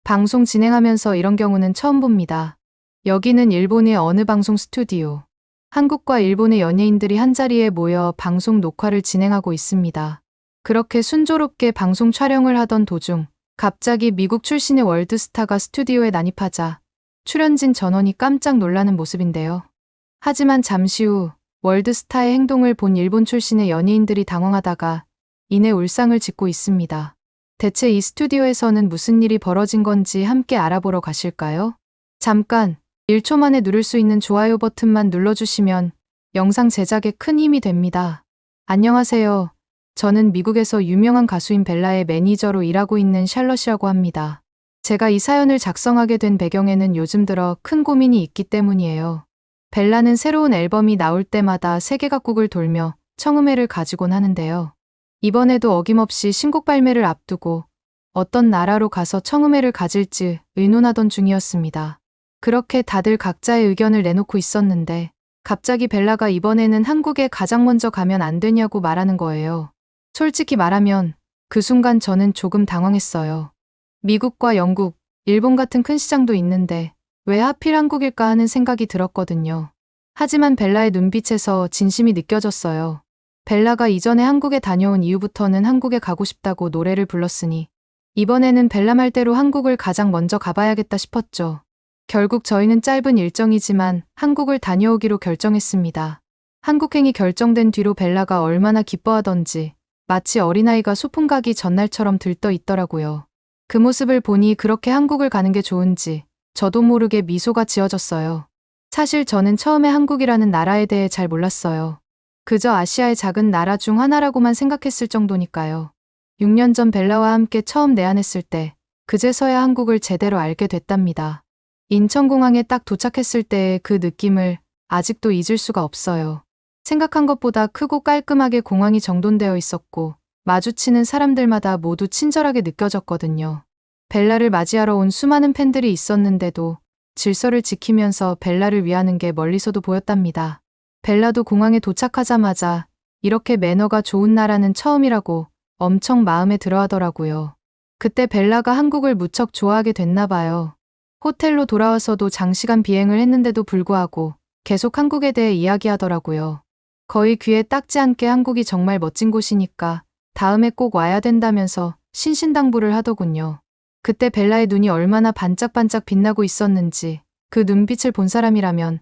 방송 진행하면서 이런 경우는 처음 봅니다. 여기는 일본의 어느 방송 스튜디오. 한국과 일본의 연예인들이 한자리에 모여 방송 녹화를 진행하고 있습니다. 그렇게 순조롭게 방송 촬영을 하던 도중 갑자기 미국 출신의 월드스타가 스튜디오에 난입하자 출연진 전원이 깜짝 놀라는 모습인데요. 하지만 잠시 후 월드스타의 행동을 본 일본 출신의 연예인들이 당황하다가 이내 울상을 짓고 있습니다. 대체 이 스튜디오에서는 무슨 일이 벌어진 건지 함께 알아보러 가실까요? 잠깐 1초 만에 누를 수 있는 좋아요 버튼만 눌러주시면 영상 제작에 큰 힘이 됩니다. 안녕하세요. 저는 미국에서 유명한 가수인 벨라의 매니저로 일하고 있는 샬럿이라고 합니다. 제가 이 사연을 작성하게 된 배경에는 요즘 들어 큰 고민이 있기 때문이에요. 벨라는 새로운 앨범이 나올 때마다 세계 각국을 돌며 청음회를 가지곤 하는데요. 이번에도 어김없이 신곡 발매를 앞두고 어떤 나라로 가서 청음회를 가질지 의논하던 중이었습니다. 그렇게 다들 각자의 의견을 내놓고 있었는데 갑자기 벨라가 이번에는 한국에 가장 먼저 가면 안 되냐고 말하는 거예요. 솔직히 말하면 그 순간 저는 조금 당황했어요. 미국과 영국, 일본 같은 큰 시장도 있는데 왜 하필 한국일까 하는 생각이 들었거든요. 하지만 벨라의 눈빛에서 진심이 느껴졌어요. 벨라가 이전에 한국에 다녀온 이후부터는 한국에 가고 싶다고 노래를 불렀으니 이번에는 벨라 말대로 한국을 가장 먼저 가봐야겠다 싶었죠. 결국 저희는 짧은 일정이지만 한국을 다녀오기로 결정했습니다. 한국행이 결정된 뒤로 벨라가 얼마나 기뻐하던지 마치 어린아이가 소풍 가기 전날처럼 들떠 있더라고요. 그 모습을 보니 그렇게 한국을 가는 게 좋은지 저도 모르게 미소가 지어졌어요. 사실 저는 처음에 한국이라는 나라에 대해 잘 몰랐어요. 그저 아시아의 작은 나라 중 하나라고만 생각했을 정도니까요. 6년 전 벨라와 함께 처음 내한했을 때 그제서야 한국을 제대로 알게 됐답니다. 인천공항에 딱 도착했을 때의 그 느낌을 아직도 잊을 수가 없어요. 생각한 것보다 크고 깔끔하게 공항이 정돈되어 있었고 마주치는 사람들마다 모두 친절하게 느껴졌거든요. 벨라를 맞이하러 온 수많은 팬들이 있었는데도 질서를 지키면서 벨라를 위하는 게 멀리서도 보였답니다. 벨라도 공항에 도착하자마자 이렇게 매너가 좋은 나라는 처음이라고 엄청 마음에 들어하더라고요. 그때 벨라가 한국을 무척 좋아하게 됐나 봐요. 호텔로 돌아와서도 장시간 비행을 했는데도 불구하고 계속 한국에 대해 이야기하더라고요. 거의 귀에 딱지 않게 한국이 정말 멋진 곳이니까 다음에 꼭 와야 된다면서 신신당부를 하더군요. 그때 벨라의 눈이 얼마나 반짝반짝 빛나고 있었는지 그 눈빛을 본 사람이라면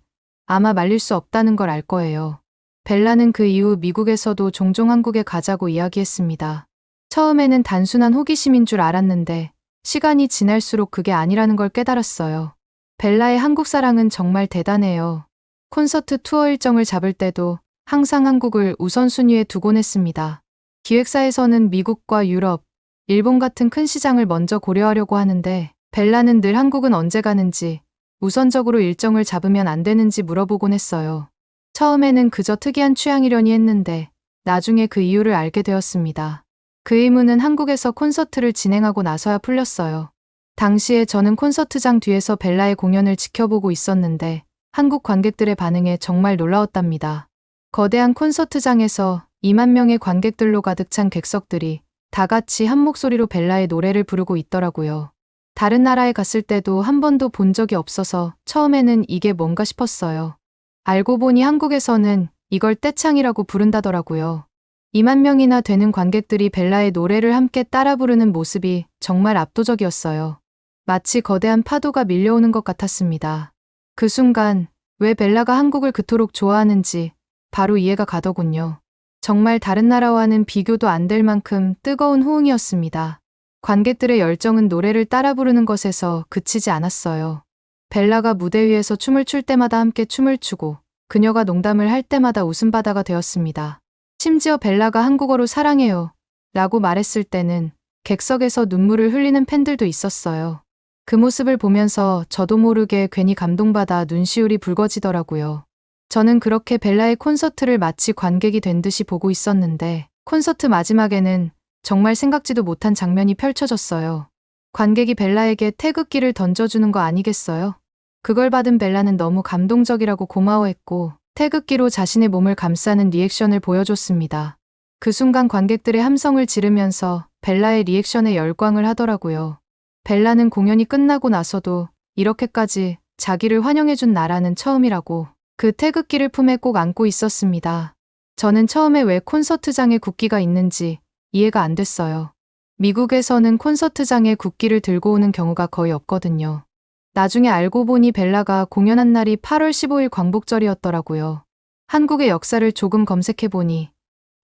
아마 말릴 수 없다는 걸 알 거예요. 벨라는 그 이후 미국에서도 종종 한국에 가자고 이야기했습니다. 처음에는 단순한 호기심인 줄 알았는데 시간이 지날수록 그게 아니라는 걸 깨달았어요. 벨라의 한국 사랑은 정말 대단해요. 콘서트 투어 일정을 잡을 때도 항상 한국을 우선순위에 두곤 했습니다. 기획사에서는 미국과 유럽, 일본 같은 큰 시장을 먼저 고려하려고 하는데 벨라는 늘 한국은 언제 가는지 우선적으로 일정을 잡으면 안 되는지 물어보곤 했어요. 처음에는 그저 특이한 취향이려니 했는데 나중에 그 이유를 알게 되었습니다. 그 의문은 한국에서 콘서트를 진행하고 나서야 풀렸어요. 당시에 저는 콘서트장 뒤에서 벨라의 공연을 지켜보고 있었는데 한국 관객들의 반응에 정말 놀라웠답니다. 거대한 콘서트장에서 2만 명의 관객들로 가득 찬 객석들이 다 같이 한 목소리로 벨라의 노래를 부르고 있더라고요. 다른 나라에 갔을 때도 한 번도 본 적이 없어서 처음에는 이게 뭔가 싶었어요. 알고 보니 한국에서는 이걸 떼창이라고 부른다더라고요. 2만 명이나 되는 관객들이 벨라의 노래를 함께 따라 부르는 모습이 정말 압도적이었어요. 마치 거대한 파도가 밀려오는 것 같았습니다. 그 순간 왜 벨라가 한국을 그토록 좋아하는지 바로 이해가 가더군요. 정말 다른 나라와는 비교도 안 될 만큼 뜨거운 호응이었습니다. 관객들의 열정은 노래를 따라 부르는 것에서 그치지 않았어요. 벨라가 무대 위에서 춤을 출 때마다 함께 춤을 추고 그녀가 농담을 할 때마다 웃음바다가 되었습니다. 심지어 벨라가 한국어로 사랑해요 라고 말했을 때는 객석에서 눈물을 흘리는 팬들도 있었어요. 그 모습을 보면서 저도 모르게 괜히 감동받아 눈시울이 붉어지더라고요. 저는 그렇게 벨라의 콘서트를 마치 관객이 된 듯이 보고 있었는데 콘서트 마지막에는 정말 생각지도 못한 장면이 펼쳐졌어요. 관객이 벨라에게 태극기를 던져주는 거 아니겠어요? 그걸 받은 벨라는 너무 감동적이라고 고마워했고 태극기로 자신의 몸을 감싸는 리액션을 보여줬습니다. 그 순간 관객들의 함성을 지르면서 벨라의 리액션에 열광을 하더라고요. 벨라는 공연이 끝나고 나서도 이렇게까지 자기를 환영해준 나라는 처음이라고 그 태극기를 품에 꼭 안고 있었습니다. 저는 처음에 왜 콘서트장에 국기가 있는지 이해가 안 됐어요. 미국에서는 콘서트장에 국기를 들고 오는 경우가 거의 없거든요. 나중에 알고 보니 벨라가 공연한 날이 8월 15일 광복절이었더라고요. 한국의 역사를 조금 검색해보니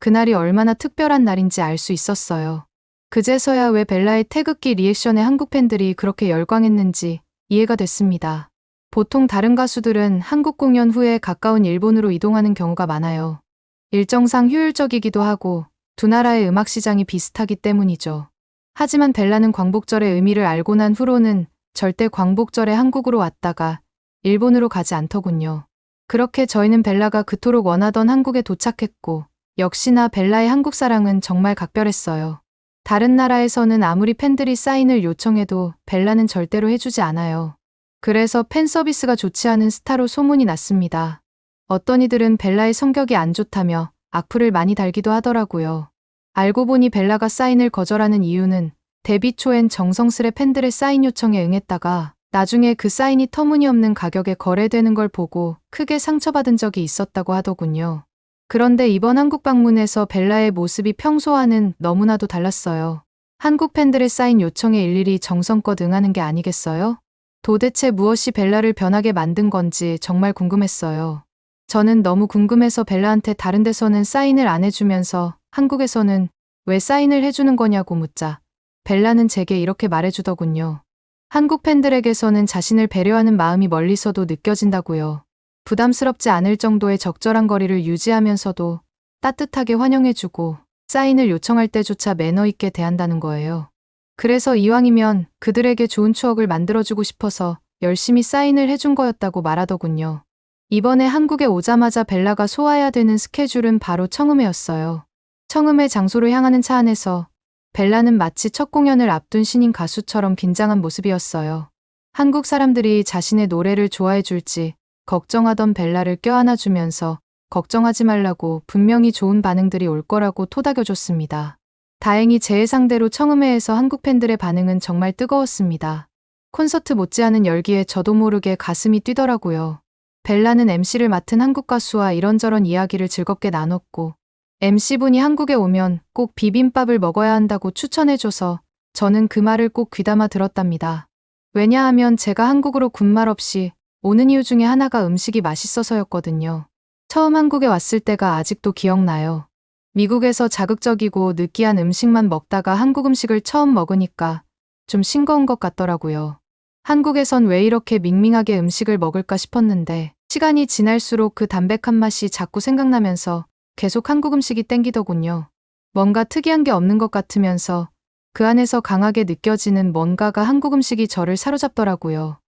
그날이 얼마나 특별한 날인지 알 수 있었어요. 그제서야 왜 벨라의 태극기 리액션에 한국 팬들이 그렇게 열광했는지 이해가 됐습니다. 보통 다른 가수들은 한국 공연 후에 가까운 일본으로 이동하는 경우가 많아요. 일정상 효율적이기도 하고 두 나라의 음악 시장이 비슷하기 때문이죠. 하지만 벨라는 광복절의 의미를 알고 난 후로는 절대 광복절에 한국으로 왔다가 일본으로 가지 않더군요. 그렇게 저희는 벨라가 그토록 원하던 한국에 도착했고 역시나 벨라의 한국 사랑은 정말 각별했어요. 다른 나라에서는 아무리 팬들이 사인을 요청해도 벨라는 절대로 해주지 않아요. 그래서 팬 서비스가 좋지 않은 스타로 소문이 났습니다. 어떤 이들은 벨라의 성격이 안 좋다며 악플을 많이 달기도 하더라고요. 알고 보니 벨라가 사인을 거절하는 이유는 데뷔 초엔 정성스레 팬들의 사인 요청에 응했다가 나중에 그 사인이 터무니없는 가격에 거래되는 걸 보고 크게 상처받은 적이 있었다고 하더군요. 그런데 이번 한국 방문에서 벨라의 모습이 평소와는 너무나도 달랐어요. 한국 팬들의 사인 요청에 일일이 정성껏 응하는 게 아니겠어요? 도대체 무엇이 벨라를 변하게 만든 건지 정말 궁금했어요. 저는 너무 궁금해서 벨라한테 다른 데서는 사인을 안 해주면서 한국에서는 왜 사인을 해주는 거냐고 묻자 벨라는 제게 이렇게 말해주더군요. 한국 팬들에게서는 자신을 배려하는 마음이 멀리서도 느껴진다고요. 부담스럽지 않을 정도의 적절한 거리를 유지하면서도 따뜻하게 환영해주고 사인을 요청할 때조차 매너 있게 대한다는 거예요. 그래서 이왕이면 그들에게 좋은 추억을 만들어주고 싶어서 열심히 사인을 해준 거였다고 말하더군요. 이번에 한국에 오자마자 벨라가 소화해야 되는 스케줄은 바로 청음회였어요. 청음회 장소로 향하는 차 안에서 벨라는 마치 첫 공연을 앞둔 신인 가수처럼 긴장한 모습이었어요. 한국 사람들이 자신의 노래를 좋아해 줄지 걱정하던 벨라를 껴안아주면서 걱정하지 말라고 분명히 좋은 반응들이 올 거라고 토닥여줬습니다. 다행히 제 예상대로 청음회에서 한국 팬들의 반응은 정말 뜨거웠습니다. 콘서트 못지않은 열기에 저도 모르게 가슴이 뛰더라고요. 벨라는 MC를 맡은 한국 가수와 이런저런 이야기를 즐겁게 나눴고 MC분이 한국에 오면 꼭 비빔밥을 먹어야 한다고 추천해줘서 저는 그 말을 꼭 귀담아 들었답니다. 왜냐하면 제가 한국으로 군말 없이 오는 이유 중에 하나가 음식이 맛있어서였거든요. 처음 한국에 왔을 때가 아직도 기억나요. 미국에서 자극적이고 느끼한 음식만 먹다가 한국 음식을 처음 먹으니까 좀 싱거운 것 같더라고요. 한국에선 왜 이렇게 밍밍하게 음식을 먹을까 싶었는데 시간이 지날수록 그 담백한 맛이 자꾸 생각나면서 계속 한국 음식이 땡기더군요. 뭔가 특이한 게 없는 것 같으면서 그 안에서 강하게 느껴지는 뭔가가 한국 음식이 저를 사로잡더라고요.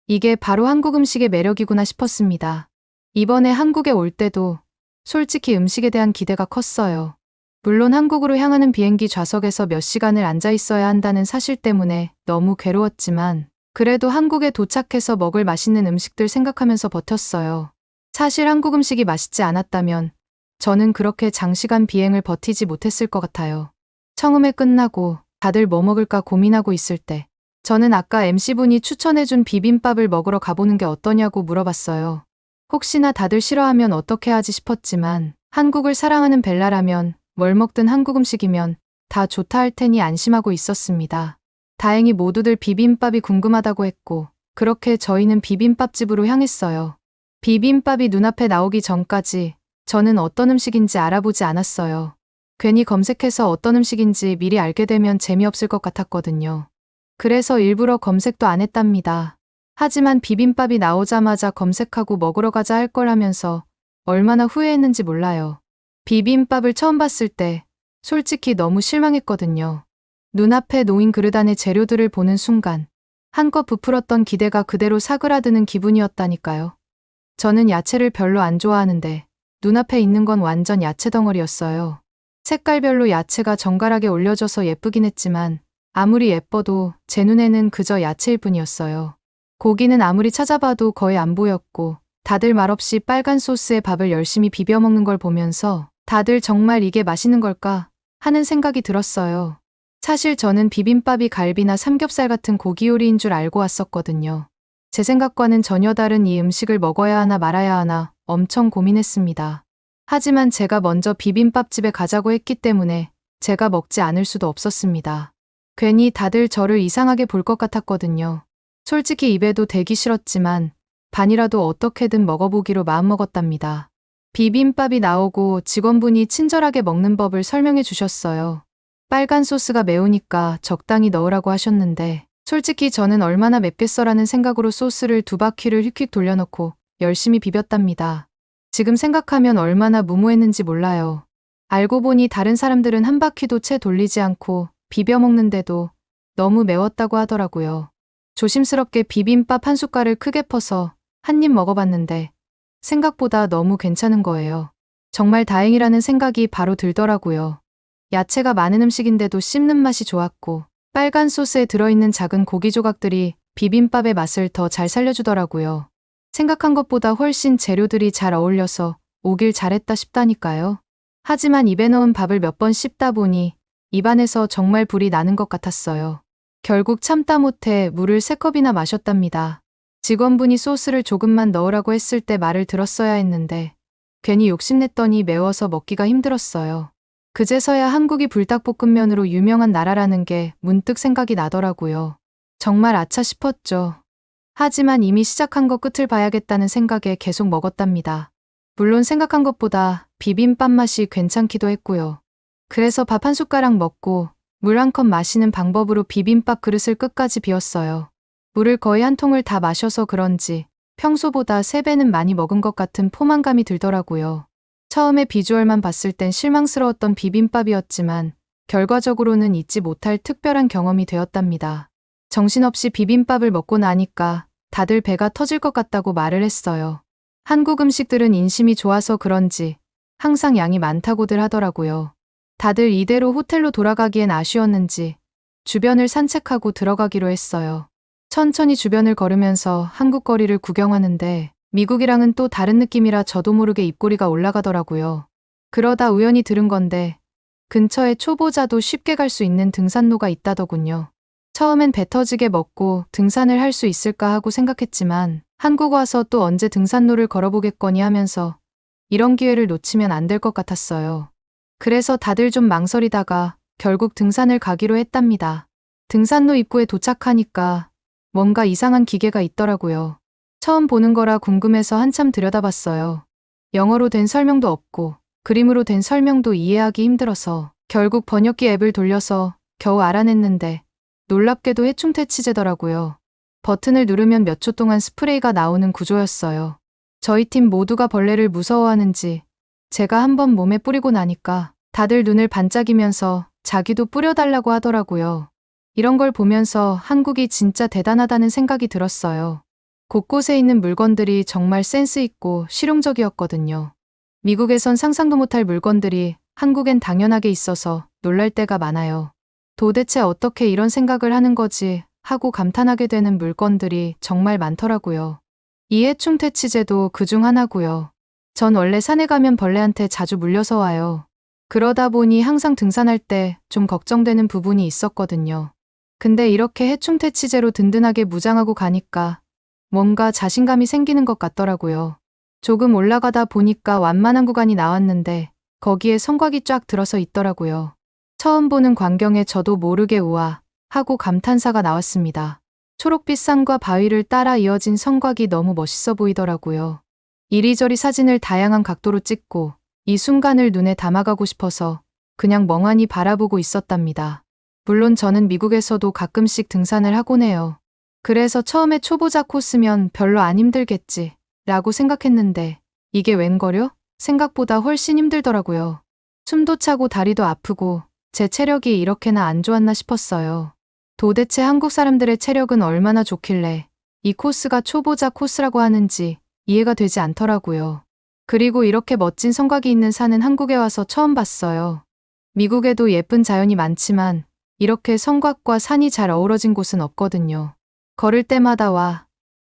이게 바로 한국 음식의 매력이구나 싶었습니다. 이번에 한국에 올 때도 솔직히 음식에 대한 기대가 컸어요. 물론 한국으로 향하는 비행기 좌석에서 몇 시간을 앉아 있어야 한다는 사실 때문에 너무 괴로웠지만 그래도 한국에 도착해서 먹을 맛있는 음식들 생각하면서 버텼어요. 사실 한국 음식이 맛있지 않았다면 저는 그렇게 장시간 비행을 버티지 못했을 것 같아요. 청음회 끝나고 다들 뭐 먹을까 고민하고 있을 때 저는 아까 MC분이 추천해준 비빔밥을 먹으러 가보는 게 어떠냐고 물어봤어요. 혹시나 다들 싫어하면 어떻게 하지 싶었지만 한국을 사랑하는 벨라라면 뭘 먹든 한국 음식이면 다 좋다 할 테니 안심하고 있었습니다. 다행히 모두들 비빔밥이 궁금하다고 했고 그렇게 저희는 비빔밥집으로 향했어요. 비빔밥이 눈앞에 나오기 전까지 저는 어떤 음식인지 알아보지 않았어요. 괜히 검색해서 어떤 음식인지 미리 알게 되면 재미없을 것 같았거든요. 그래서 일부러 검색도 안 했답니다. 하지만 비빔밥이 나오자마자 검색하고 먹으러 가자 할 걸 하면서 얼마나 후회했는지 몰라요. 비빔밥을 처음 봤을 때 솔직히 너무 실망했거든요. 눈앞에 놓인 그릇 안의 재료들을 보는 순간 한껏 부풀었던 기대가 그대로 사그라드는 기분이었다니까요. 저는 야채를 별로 안 좋아하는데 눈앞에 있는 건 완전 야채 덩어리였어요. 색깔별로 야채가 정갈하게 올려져서 예쁘긴 했지만 아무리 예뻐도 제 눈에는 그저 야채일 뿐이었어요. 고기는 아무리 찾아봐도 거의 안 보였고 다들 말없이 빨간 소스에 밥을 열심히 비벼 먹는 걸 보면서 다들 정말 이게 맛있는 걸까 하는 생각이 들었어요. 사실 저는 비빔밥이 갈비나 삼겹살 같은 고기 요리인 줄 알고 왔었거든요. 제 생각과는 전혀 다른 이 음식을 먹어야 하나 말아야 하나 엄청 고민했습니다. 하지만 제가 먼저 비빔밥집에 가자고 했기 때문에 제가 먹지 않을 수도 없었습니다. 괜히 다들 저를 이상하게 볼 것 같았거든요. 솔직히 입에도 대기 싫었지만 반이라도 어떻게든 먹어보기로 마음먹었답니다. 비빔밥이 나오고 직원분이 친절하게 먹는 법을 설명해 주셨어요. 빨간 소스가 매우니까 적당히 넣으라고 하셨는데 솔직히 저는 얼마나 맵겠어라는 생각으로 소스를 2바퀴를 휙휙 돌려놓고 열심히 비볐답니다. 지금 생각하면 얼마나 무모했는지 몰라요. 알고 보니 다른 사람들은 한 바퀴도 채 돌리지 않고 비벼 먹는데도 너무 매웠다고 하더라고요. 조심스럽게 비빔밥 한 숟갈을 크게 퍼서 한 입 먹어봤는데 생각보다 너무 괜찮은 거예요. 정말 다행이라는 생각이 바로 들더라고요. 야채가 많은 음식인데도 씹는 맛이 좋았고 빨간 소스에 들어있는 작은 고기 조각들이 비빔밥의 맛을 더 잘 살려주더라고요. 생각한 것보다 훨씬 재료들이 잘 어울려서 오길 잘했다 싶다니까요. 하지만 입에 넣은 밥을 몇 번 씹다 보니 입안에서 정말 불이 나는 것 같았어요. 결국 참다 못해 물을 3컵이나 마셨답니다. 직원분이 소스를 조금만 넣으라고 했을 때 말을 들었어야 했는데 괜히 욕심냈더니 매워서 먹기가 힘들었어요. 그제서야 한국이 불닭볶음면으로 유명한 나라라는 게 문득 생각이 나더라고요. 정말 아차 싶었죠. 하지만 이미 시작한 거 끝을 봐야겠다는 생각에 계속 먹었답니다. 물론 생각한 것보다 비빔밥 맛이 괜찮기도 했고요. 그래서 밥 한 숟가락 먹고 물 한 컵 마시는 방법으로 비빔밥 그릇을 끝까지 비웠어요. 물을 거의 한 통을 다 마셔서 그런지 평소보다 3배는 많이 먹은 것 같은 포만감이 들더라고요. 처음에 비주얼만 봤을 땐 실망스러웠던 비빔밥이었지만 결과적으로는 잊지 못할 특별한 경험이 되었답니다. 정신없이 비빔밥을 먹고 나니까 다들 배가 터질 것 같다고 말을 했어요. 한국 음식들은 인심이 좋아서 그런지 항상 양이 많다고들 하더라고요. 다들 이대로 호텔로 돌아가기엔 아쉬웠는지 주변을 산책하고 들어가기로 했어요. 천천히 주변을 걸으면서 한국 거리를 구경하는데 미국이랑은 또 다른 느낌이라 저도 모르게 입꼬리가 올라가더라고요. 그러다 우연히 들은 건데 근처에 초보자도 쉽게 갈 수 있는 등산로가 있다더군요. 처음엔 배 터지게 먹고 등산을 할 수 있을까 하고 생각했지만 한국 와서 또 언제 등산로를 걸어보겠거니 하면서 이런 기회를 놓치면 안 될 것 같았어요. 그래서 다들 좀 망설이다가 결국 등산을 가기로 했답니다. 등산로 입구에 도착하니까 뭔가 이상한 기계가 있더라고요. 처음 보는 거라 궁금해서 한참 들여다봤어요. 영어로 된 설명도 없고 그림으로 된 설명도 이해하기 힘들어서 결국 번역기 앱을 돌려서 겨우 알아냈는데 놀랍게도 해충퇴치제더라고요. 버튼을 누르면 몇 초 동안 스프레이가 나오는 구조였어요. 저희 팀 모두가 벌레를 무서워하는지 제가 한번 몸에 뿌리고 나니까 다들 눈을 반짝이면서 자기도 뿌려달라고 하더라고요. 이런 걸 보면서 한국이 진짜 대단하다는 생각이 들었어요. 곳곳에 있는 물건들이 정말 센스 있고 실용적이었거든요. 미국에선 상상도 못할 물건들이 한국엔 당연하게 있어서 놀랄 때가 많아요. 도대체 어떻게 이런 생각을 하는 거지 하고 감탄하게 되는 물건들이 정말 많더라고요. 이 해충퇴치제도 그중 하나고요. 전 원래 산에 가면 벌레한테 자주 물려서 와요. 그러다 보니 항상 등산할 때 좀 걱정되는 부분이 있었거든요. 근데 이렇게 해충퇴치제로 든든하게 무장하고 가니까 뭔가 자신감이 생기는 것 같더라고요. 조금 올라가다 보니까 완만한 구간이 나왔는데 거기에 성곽이 쫙 들어서 있더라고요. 처음 보는 광경에 저도 모르게 우와 하고 감탄사가 나왔습니다. 초록빛 산과 바위를 따라 이어진 성곽이 너무 멋있어 보이더라고요. 이리저리 사진을 다양한 각도로 찍고 이 순간을 눈에 담아가고 싶어서 그냥 멍하니 바라보고 있었답니다. 물론 저는 미국에서도 가끔씩 등산을 하곤 해요. 그래서 처음에 초보자 코스면 별로 안 힘들겠지 라고 생각했는데 이게 웬걸요? 생각보다 훨씬 힘들더라고요. 숨도 차고 다리도 아프고 제 체력이 이렇게나 안 좋았나 싶었어요. 도대체 한국 사람들의 체력은 얼마나 좋길래 이 코스가 초보자 코스라고 하는지 이해가 되지 않더라고요. 그리고 이렇게 멋진 성곽이 있는 산은 한국에 와서 처음 봤어요. 미국에도 예쁜 자연이 많지만 이렇게 성곽과 산이 잘 어우러진 곳은 없거든요. 걸을 때마다 와,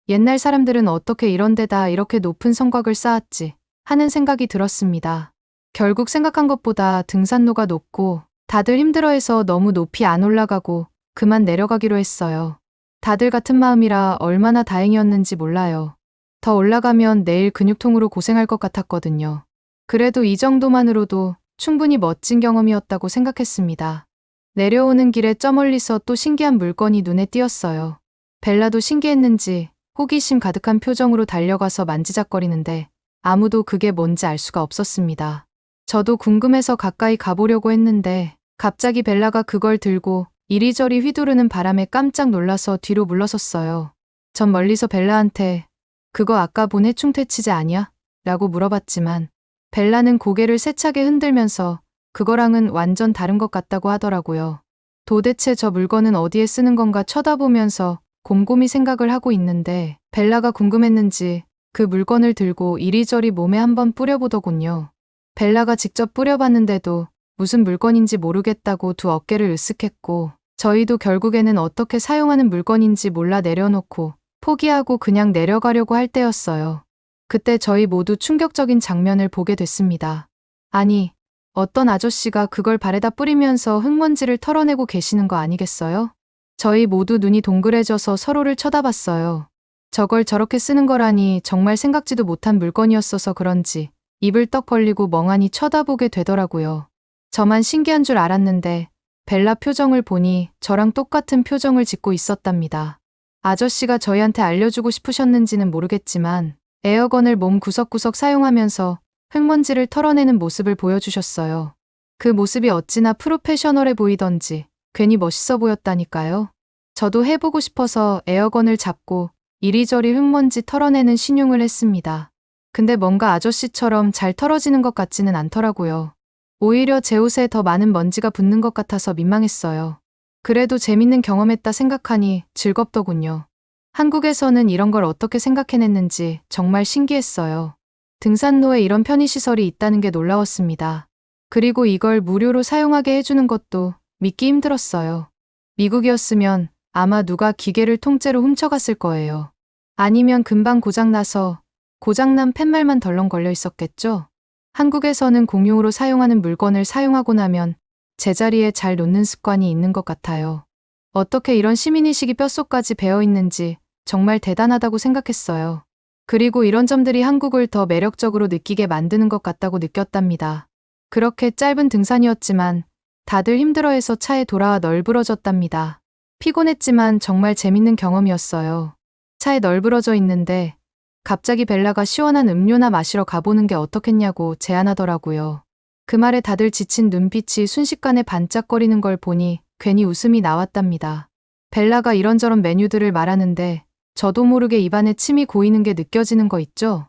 옛날 사람들은 어떻게 이런 데다 이렇게 높은 성곽을 쌓았지 하는 생각이 들었습니다. 결국 생각한 것보다 등산로가 높고 다들 힘들어해서 너무 높이 안 올라가고 그만 내려가기로 했어요. 다들 같은 마음이라 얼마나 다행이었는지 몰라요. 더 올라가면 내일 근육통으로 고생할 것 같았거든요. 그래도 이 정도만으로도 충분히 멋진 경험이었다고 생각했습니다. 내려오는 길에 저 멀리서 또 신기한 물건이 눈에 띄었어요. 벨라도 신기했는지 호기심 가득한 표정으로 달려가서 만지작거리는데 아무도 그게 뭔지 알 수가 없었습니다. 저도 궁금해서 가까이 가보려고 했는데 갑자기 벨라가 그걸 들고 이리저리 휘두르는 바람에 깜짝 놀라서 뒤로 물러섰어요. 전 멀리서 벨라한테 그거 아까 본 해충퇴치제 아니야? 라고 물어봤지만 벨라는 고개를 세차게 흔들면서 그거랑은 완전 다른 것 같다고 하더라고요. 도대체 저 물건은 어디에 쓰는 건가 쳐다보면서 곰곰이 생각을 하고 있는데 벨라가 궁금했는지 그 물건을 들고 이리저리 몸에 한번 뿌려보더군요. 벨라가 직접 뿌려봤는데도 무슨 물건인지 모르겠다고 두 어깨를 으쓱했고 저희도 결국에는 어떻게 사용하는 물건인지 몰라 내려놓고 포기하고 그냥 내려가려고 할 때였어요. 그때 저희 모두 충격적인 장면을 보게 됐습니다. 아니, 어떤 아저씨가 그걸 발에다 뿌리면서 흙먼지를 털어내고 계시는 거 아니겠어요? 저희 모두 눈이 동그래져서 서로를 쳐다봤어요. 저걸 저렇게 쓰는 거라니 정말 생각지도 못한 물건이었어서 그런지 입을 떡 벌리고 멍하니 쳐다보게 되더라고요. 저만 신기한 줄 알았는데 벨라 표정을 보니 저랑 똑같은 표정을 짓고 있었답니다. 아저씨가 저희한테 알려주고 싶으셨는지는 모르겠지만 에어건을 몸 구석구석 사용하면서 흙먼지를 털어내는 모습을 보여주셨어요. 그 모습이 어찌나 프로페셔널해 보이던지 괜히 멋있어 보였다니까요. 저도 해보고 싶어서 에어건을 잡고 이리저리 흙먼지 털어내는 신용을 했습니다. 근데 뭔가 아저씨처럼 잘 털어지는 것 같지는 않더라고요. 오히려 제 옷에 더 많은 먼지가 붙는 것 같아서 민망했어요. 그래도 재밌는 경험했다 생각하니 즐겁더군요. 한국에서는 이런 걸 어떻게 생각해냈는지 정말 신기했어요. 등산로에 이런 편의시설이 있다는 게 놀라웠습니다. 그리고 이걸 무료로 사용하게 해주는 것도 믿기 힘들었어요. 미국이었으면 아마 누가 기계를 통째로 훔쳐갔을 거예요. 아니면 금방 고장나서 고장난 팻말만 덜렁 걸려 있었겠죠? 한국에서는 공용으로 사용하는 물건을 사용하고 나면 제자리에 잘 놓는 습관이 있는 것 같아요. 어떻게 이런 시민의식이 뼛속까지 배어 있는지 정말 대단하다고 생각했어요. 그리고 이런 점들이 한국을 더 매력적으로 느끼게 만드는 것 같다고 느꼈답니다. 그렇게 짧은 등산이었지만 다들 힘들어해서 차에 돌아와 널브러졌답니다. 피곤했지만 정말 재밌는 경험이었어요. 차에 널브러져 있는데 갑자기 벨라가 시원한 음료나 마시러 가보는 게 어떻겠냐고 제안하더라고요. 그 말에 다들 지친 눈빛이 순식간에 반짝거리는 걸 보니 괜히 웃음이 나왔답니다. 벨라가 이런저런 메뉴들을 말하는데 저도 모르게 입안에 침이 고이는 게 느껴지는 거 있죠?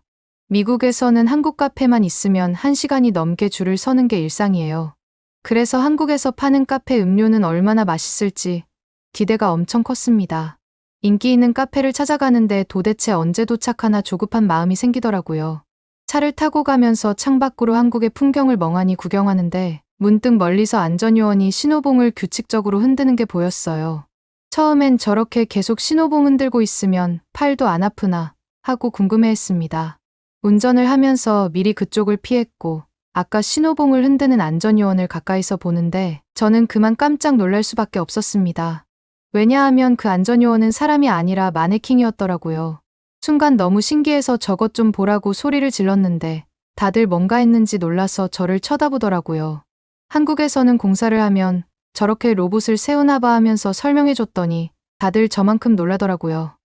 미국에서는 한국 카페만 있으면 1시간이 넘게 줄을 서는 게 일상이에요. 그래서 한국에서 파는 카페 음료는 얼마나 맛있을지 기대가 엄청 컸습니다. 인기 있는 카페를 찾아가는데 도대체 언제 도착하나 조급한 마음이 생기더라고요. 차를 타고 가면서 창밖으로 한국의 풍경을 멍하니 구경하는데 문득 멀리서 안전요원이 신호봉을 규칙적으로 흔드는 게 보였어요. 처음엔 저렇게 계속 신호봉 흔들고 있으면 팔도 안 아프나 하고 궁금해했습니다. 운전을 하면서 미리 그쪽을 피했고 아까 신호봉을 흔드는 안전요원을 가까이서 보는데 저는 그만 깜짝 놀랄 수밖에 없었습니다. 왜냐하면 그 안전요원은 사람이 아니라 마네킹이었더라고요. 순간 너무 신기해서 저것 좀 보라고 소리를 질렀는데 다들 뭔가 했는지 놀라서 저를 쳐다보더라고요. 한국에서는 공사를 하면 저렇게 로봇을 세우나 봐 하면서 설명해줬더니 다들 저만큼 놀라더라고요.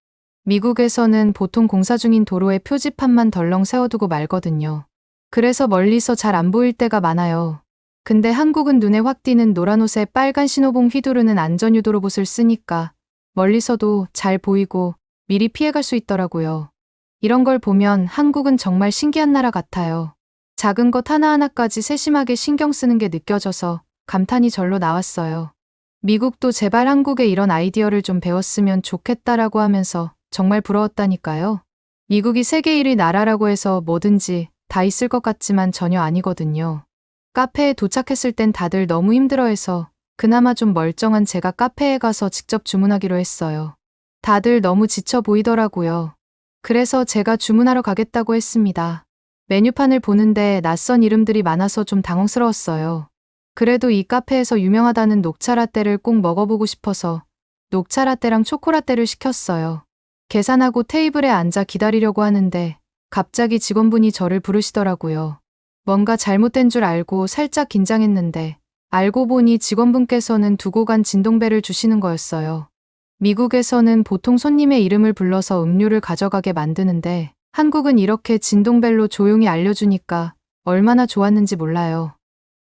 미국에서는 보통 공사 중인 도로에 표지판만 덜렁 세워두고 말거든요. 그래서 멀리서 잘 안 보일 때가 많아요. 근데 한국은 눈에 확 띄는 노란 옷에 빨간 신호봉 휘두르는 안전유도 로봇을 쓰니까 멀리서도 잘 보이고 미리 피해갈 수 있더라고요. 이런 걸 보면 한국은 정말 신기한 나라 같아요. 작은 것 하나하나까지 세심하게 신경 쓰는 게 느껴져서 감탄이 절로 나왔어요. 미국도 제발 한국에 이런 아이디어를 좀 배웠으면 좋겠다라고 하면서 정말 부러웠다니까요. 미국이 세계 1위 나라라고 해서 뭐든지 다 있을 것 같지만 전혀 아니거든요. 카페에 도착했을 땐 다들 너무 힘들어해서 그나마 좀 멀쩡한 제가 카페에 가서 직접 주문하기로 했어요. 다들 너무 지쳐 보이더라고요. 그래서 제가 주문하러 가겠다고 했습니다. 메뉴판을 보는데 낯선 이름들이 많아서 좀 당황스러웠어요. 그래도 이 카페에서 유명하다는 녹차 라떼를 꼭 먹어보고 싶어서 녹차 라떼랑 초코라떼를 시켰어요. 계산하고 테이블에 앉아 기다리려고 하는데 갑자기 직원분이 저를 부르시더라고요. 뭔가 잘못된 줄 알고 살짝 긴장했는데 알고 보니 직원분께서는 두고 간 진동벨을 주시는 거였어요. 미국에서는 보통 손님의 이름을 불러서 음료를 가져가게 만드는데 한국은 이렇게 진동벨로 조용히 알려주니까 얼마나 좋았는지 몰라요.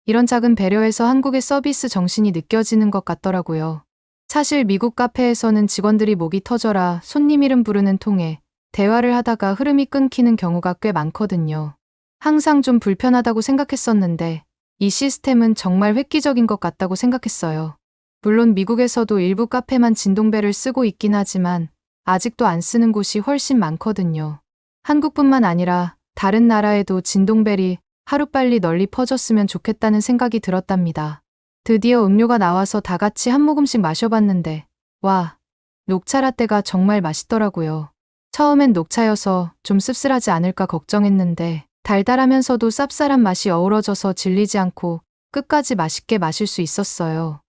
이런 작은 배려에서 한국의 서비스 정신이 느껴지는 것 같더라고요. 사실 미국 카페에서는 직원들이 목이 터져라 손님 이름 부르는 통에 대화를 하다가 흐름이 끊기는 경우가 꽤 많거든요. 항상 좀 불편하다고 생각했었는데 이 시스템은 정말 획기적인 것 같다고 생각했어요. 물론 미국에서도 일부 카페만 진동벨을 쓰고 있긴 하지만 아직도 안 쓰는 곳이 훨씬 많거든요. 한국뿐만 아니라 다른 나라에도 진동벨이 하루빨리 널리 퍼졌으면 좋겠다는 생각이 들었답니다. 드디어 음료가 나와서 다 같이 한 모금씩 마셔봤는데 와, 녹차 라떼가 정말 맛있더라고요. 처음엔 녹차여서 좀 씁쓸하지 않을까 걱정했는데 달달하면서도 쌉쌀한 맛이 어우러져서 질리지 않고 끝까지 맛있게 마실 수 있었어요.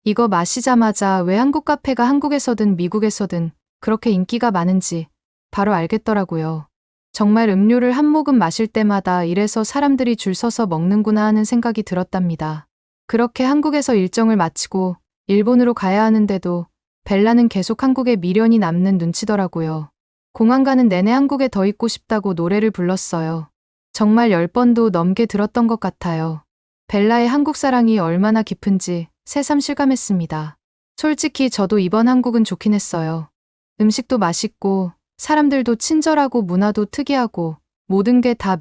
이거 마시자마자 왜 한국 카페가 한국에서든 미국에서든 그렇게 인기가 많은지 바로 알겠더라고요. 정말 음료를 한 모금 마실 때마다 이래서 사람들이 줄 서서 먹는구나 하는 생각이 들었답니다. 그렇게 한국에서 일정을 마치고 일본으로 가야 하는데도 벨라는 계속 한국에 미련이 남는 눈치더라고요. 공항 가는 내내 한국에 더 있고 싶다고 노래를 불렀어요. 정말 10번도 넘게 들었던 것 같아요. 벨라의 한국 사랑이 얼마나 깊은지 새삼 실감했습니다. 솔직히 저도 이번 한국은 좋긴 했어요. 음식도 맛있고 사람들도 친절하고 문화도 특이하고 모든 게 다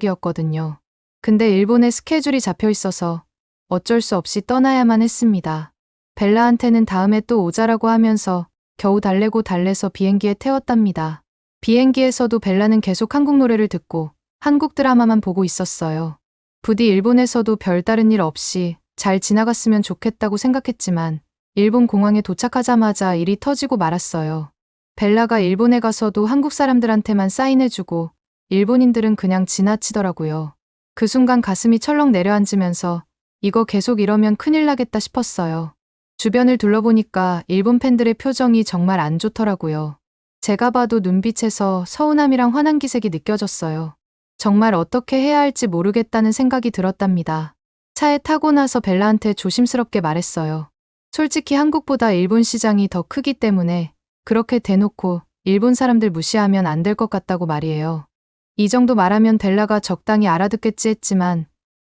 매력적이었거든요. 근데 일본에 스케줄이 잡혀 있어서 어쩔 수 없이 떠나야만 했습니다. 벨라한테는 다음에 또 오자라고 하면서 겨우 달래고 달래서 비행기에 태웠답니다. 비행기에서도 벨라는 계속 한국 노래를 듣고 한국 드라마만 보고 있었어요. 부디 일본에서도 별다른 일 없이 잘 지나갔으면 좋겠다고 생각했지만 일본 공항에 도착하자마자 일이 터지고 말았어요. 벨라가 일본에 가서도 한국 사람들한테만 사인해주고 일본인들은 그냥 지나치더라고요. 그 순간 가슴이 철렁 내려앉으면서 이거 계속 이러면 큰일 나겠다 싶었어요. 주변을 둘러보니까 일본 팬들의 표정이 정말 안 좋더라고요. 제가 봐도 눈빛에서 서운함이랑 화난 기색이 느껴졌어요. 정말 어떻게 해야 할지 모르겠다는 생각이 들었답니다. 차에 타고 나서 벨라한테 조심스럽게 말했어요. 솔직히 한국보다 일본 시장이 더 크기 때문에 그렇게 대놓고 일본 사람들 무시하면 안 될 것 같다고 말이에요. 이 정도 말하면 벨라가 적당히 알아듣겠지 했지만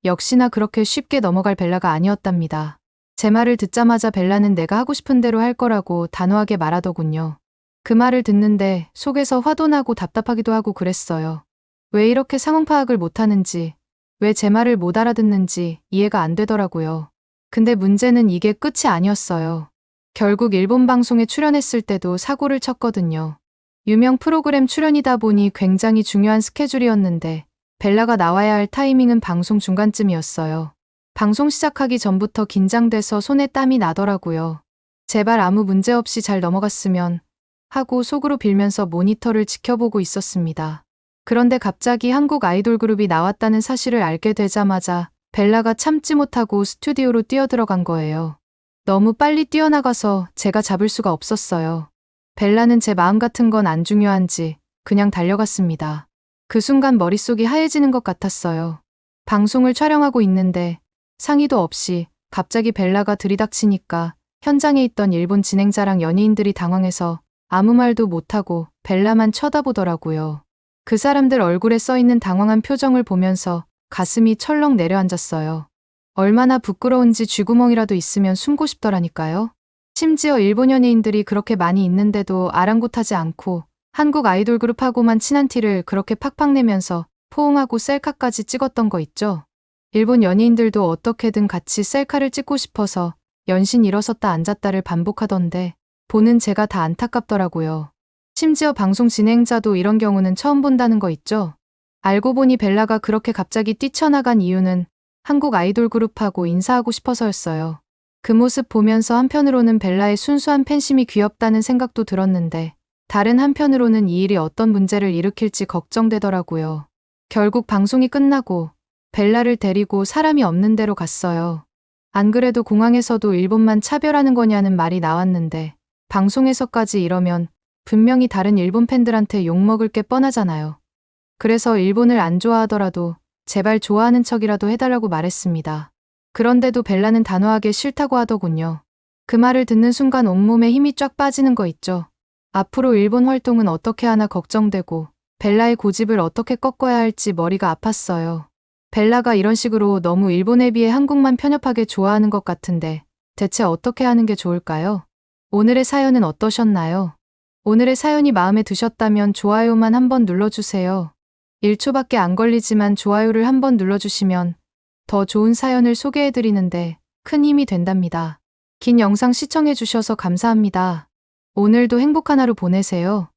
역시나 그렇게 쉽게 넘어갈 벨라가 아니었답니다. 제 말을 듣자마자 벨라는 내가 하고 싶은 대로 할 거라고 단호하게 말하더군요. 그 말을 듣는데 속에서 화도 나고 답답하기도 하고 그랬어요. 왜 이렇게 상황 파악을 못하는지, 왜 제 말을 못 알아듣는지 이해가 안 되더라고요. 근데 문제는 이게 끝이 아니었어요. 결국 일본 방송에 출연했을 때도 사고를 쳤거든요. 유명 프로그램 출연이다 보니 굉장히 중요한 스케줄이었는데 벨라가 나와야 할 타이밍은 방송 중간쯤이었어요. 방송 시작하기 전부터 긴장돼서 손에 땀이 나더라고요. 제발 아무 문제 없이 잘 넘어갔으면 하고 속으로 빌면서 모니터를 지켜보고 있었습니다. 그런데 갑자기 한국 아이돌 그룹이 나왔다는 사실을 알게 되자마자 벨라가 참지 못하고 스튜디오로 뛰어들어간 거예요. 너무 빨리 뛰어나가서 제가 잡을 수가 없었어요. 벨라는 제 마음 같은 건 안 중요한지 그냥 달려갔습니다. 그 순간 머릿속이 하얘지는 것 같았어요. 방송을 촬영하고 있는데 상의도 없이 갑자기 벨라가 들이닥치니까 현장에 있던 일본 진행자랑 연예인들이 당황해서 아무 말도 못하고 벨라만 쳐다보더라고요. 그 사람들 얼굴에 써있는 당황한 표정을 보면서 가슴이 철렁 내려앉았어요. 얼마나 부끄러운지 쥐구멍이라도 있으면 숨고 싶더라니까요. 심지어 일본 연예인들이 그렇게 많이 있는데도 아랑곳하지 않고 한국 아이돌 그룹하고만 친한 티를 그렇게 팍팍 내면서 포옹하고 셀카까지 찍었던 거 있죠? 일본 연예인들도 어떻게든 같이 셀카를 찍고 싶어서 연신 일어섰다 앉았다를 반복하던데 보는 제가 다 안타깝더라고요. 심지어 방송 진행자도 이런 경우는 처음 본다는 거 있죠? 알고 보니 벨라가 그렇게 갑자기 뛰쳐나간 이유는 한국 아이돌 그룹하고 인사하고 싶어서였어요. 그 모습 보면서 한편으로는 벨라의 순수한 팬심이 귀엽다는 생각도 들었는데 다른 한편으로는 이 일이 어떤 문제를 일으킬지 걱정되더라고요. 결국 방송이 끝나고 벨라를 데리고 사람이 없는 데로 갔어요. 안 그래도 공항에서도 일본만 차별하는 거냐는 말이 나왔는데 방송에서까지 이러면 분명히 다른 일본 팬들한테 욕먹을 게 뻔하잖아요. 그래서 일본을 안 좋아하더라도 제발 좋아하는 척이라도 해달라고 말했습니다. 그런데도 벨라는 단호하게 싫다고 하더군요. 그 말을 듣는 순간 온몸에 힘이 쫙 빠지는 거 있죠. 앞으로 일본 활동은 어떻게 하나 걱정되고 벨라의 고집을 어떻게 꺾어야 할지 머리가 아팠어요. 벨라가 이런 식으로 너무 일본에 비해 한국만 편협하게 좋아하는 것 같은데 대체 어떻게 하는 게 좋을까요? 오늘의 사연은 어떠셨나요? 오늘의 사연이 마음에 드셨다면 좋아요만 한번 눌러주세요. 1초밖에 안 걸리지만 좋아요를 한번 눌러주시면 더 좋은 사연을 소개해드리는데 큰 힘이 된답니다. 긴 영상 시청해주셔서 감사합니다. 오늘도 행복한 하루 보내세요.